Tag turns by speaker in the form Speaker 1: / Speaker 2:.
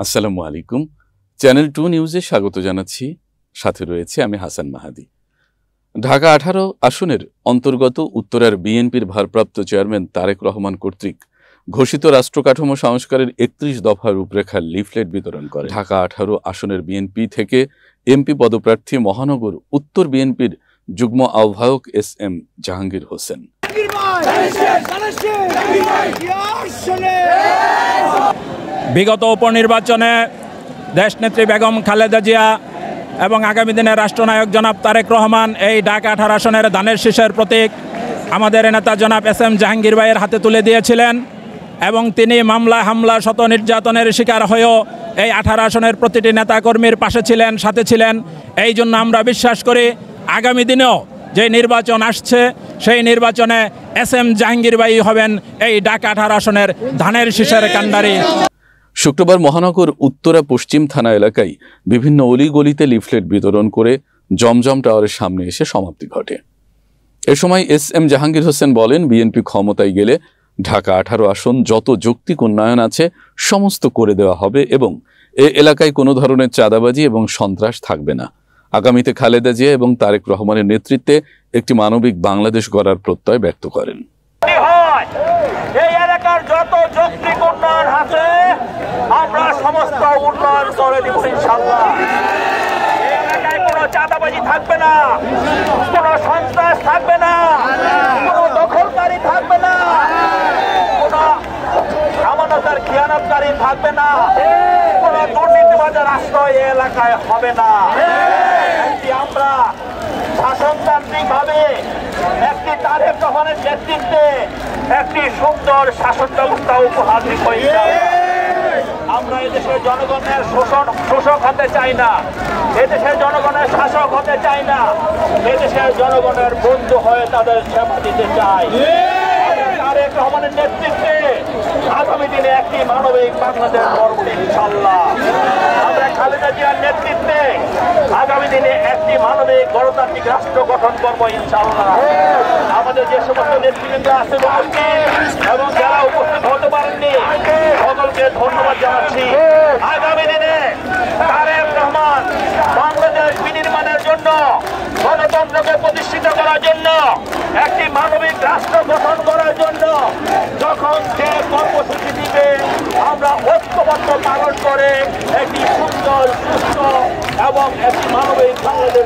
Speaker 1: আসসালামু আলাইকুম। চ্যানেল 2 নিউজে স্বাগত জানাচ্ছি। সাথে রয়েছে আমি হাসান মাহাদি। ঢাকা 18 আসনের অন্তর্গত উত্তরার বিএনপির ভারপ্রাপ্ত চেয়ারম্যান তারেক রহমান কর্তৃক ঘোষিত রাষ্ট্রকাঠামো সংস্কারের 31 দফা রূপরেখার লিফলেট বিতরণ করে ঢাকা 18 আসনের বিএনপি থেকে এমপি পদপ্রার্থী মহানগর উত্তর বিএনপির যুগ্ম আহ্বায়ক এস.এম. জাহাঙ্গীর হোসেন।
Speaker 2: বিগত উপনির্বাচনে দেশনেত্রী বেগম খালেদা জিয়া এবং আগামী দিনের রাষ্ট্রনায়ক জনাব তারেক রহমান এই ঢাকা 18 আসনের ধানের শীষের প্রতীক আমাদের নেতা জনাব এস.এম. জাহাঙ্গীর ভাইয়ের হাতে তুলে দিয়েছিলেন এবং তিনি মামলা হামলা শত নির্যাতনের শিকার হয়েও এই 18 আসনের প্রতিটি নেতাকর্মীর পাশে ছিলেন, সাথে ছিলেন। এই জন্য আমরা বিশ্বাস করি আগামী দিনেও যে নির্বাচন আসছে সেই নির্বাচনে এস.এম. জাহাঙ্গীর ভাই হবেন এই ঢাকা 18 আসনের ধানের শীষের কাণ্ডারি।
Speaker 1: শুক্রবার মহানগর উত্তরা পশ্চিম থানা এলাকায় বিভিন্ন অলিগলিতে লিফলেট বিতরণ করে জমজম টাওয়ারের সামনে এসে সমাপ্তি ঘটে। এ সময় এস.এম. জাহাঙ্গীর হোসেন বলেন, বিএনপি ক্ষমতায় গেলে ঢাকা 18 আসন যত যৌক্তিক উন্নয়ন আছে সমস্ত করে দেওয়া হবে এবং এ এলাকায় কোনো ধরনের চাঁদাবাজি এবং সন্ত্রাস থাকবে না। আগামীতে খালেদা জিয়া এবং তারেক রহমানের নেতৃত্বে একটি মানবিক বাংলাদেশ গড়ার প্রত্যয় ব্যক্ত করেন।
Speaker 3: এই এলাকার যত যৌক্তিক উন্নয়ন আছে আমরা সমস্ত উন্নয়ন করে দিব ইনশাআল্লাহ। এই এলাকায় কোনো চাঁদাবাজি থাকবে না, কোনো সন্ত্রাস থাকবে না, কোনো দখলকারী থাকবে না, কোনো আমানতার খেয়ানতকারী থাকবে না, কোনো দুর্নীতিবাজের আশ্রয় এই এলাকায় হবে না। আমরা শাসনতান্ত্রিক ভাবে একটি তারেক রহমানের নেতৃত্বে একটি সুন্দর শাসন ব্যবস্থা উপহার দিব। আমরা এদেশের জনগণের শোষক হতে চাই না, এদেশের জনগণের শাসক হতে চাই না, এদেশের জনগণের বন্ধু হয়ে তাদের সেবা দিতে চাই। তারেক রহমানের নেতৃত্বে আগামী দিনে একটি মানবিক বাংলাদেশ গড়ব ইনশাআল্লাহ। আমরা খালেদা জিয়ার নেতৃত্বে আগামী দিনে একটি মানবিক গণতান্ত্রিক রাষ্ট্র গঠন করবো ইনশাআল্লাহ। আমাদের যে সমস্ত নেতৃবৃন্দ আছে এবং যারা উপস্থিত হতে পারেননি সকলকে ধন্যবাদ জানাচ্ছি। আগামী দিনে তারেক রহমান বাংলাদেশ বিনির্মাণের জন্য, গণতন্ত্রকে প্রতিষ্ঠিত করার জন্য, একটি মানবিক রাষ্ট্র গঠন করার জন্য যখন যে কর্মসূচি দিবে আমরা ঐক্যবদ্ধ পালন করে একটি সুন্দর, সুস্থ এবং একটি মানবিক বাংলাদেশ